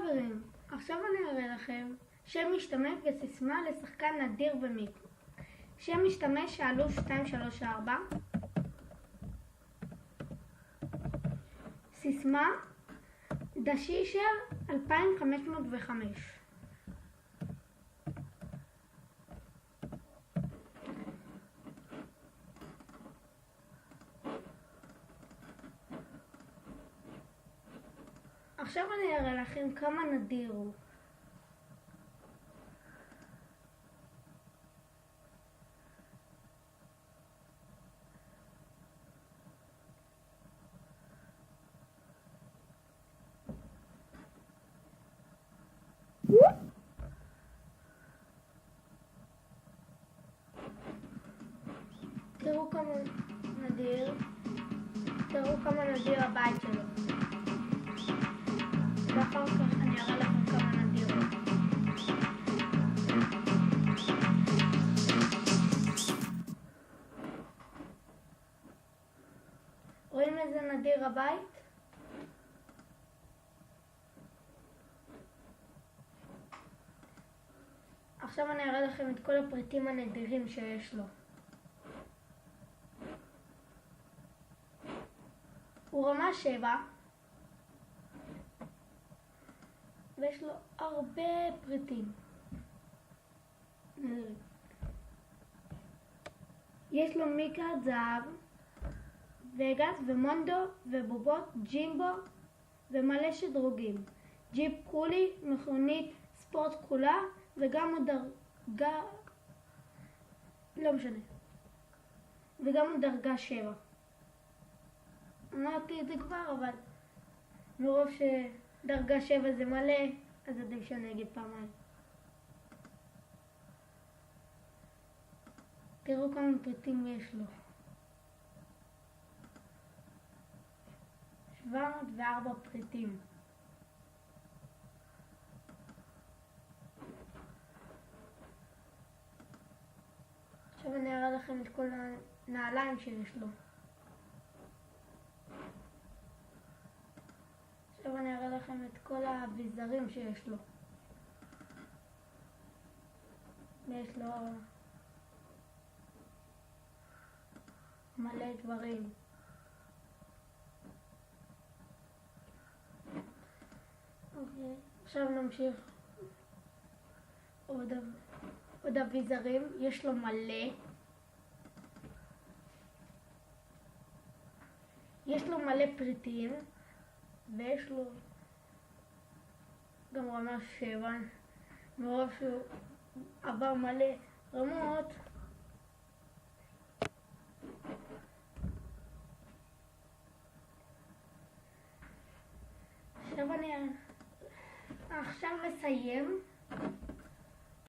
חברים, עכשיו אני אראה לכם שם משתמש וסיסמה לשחקן נדיר במיק. שם משתמש שאלו 234. סיסמה דשישר 2505. עכשיו אני אראה לכם כמה נדיר הוא. תראו כמה נדיר, תראו כמה נדיר הבית שלו. ואחר כך אני אראה לכם כמה נדיר הוא. רואים איזה נדיר הבית? עכשיו אני אראה לכם את כל הפריטים הנדירים שיש לו. הוא רמה 7 ויש לו הרבה פריטים. יש לו מיקרד זהב, וגאס ומונדו ובובות, ג'ימבו ומלא שדרוגים. ג'יפ קולי, מכונית ספורט כולה, וגם דרגה, לא משנה, וגם דרגה 7. אמרתי את זה כבר, אבל מרוב שדרגה 7 זה מלא, אז עדיף שאני אגיד פעמיים. תראו כמה פריטים יש לו. 704 פריטים. עכשיו אני אראה לכם את כל הנעליים שיש לו. עכשיו אני אראה לכם את כל האביזרים שיש לו. ויש לו מלא דברים. אוקיי, עכשיו נמשיך. עוד אביזרים, יש לו מלא. יש לו מלא פריטים, ויש לו גם רמה 7, מרוב שהוא עבר מלא רמות. עכשיו נסיים.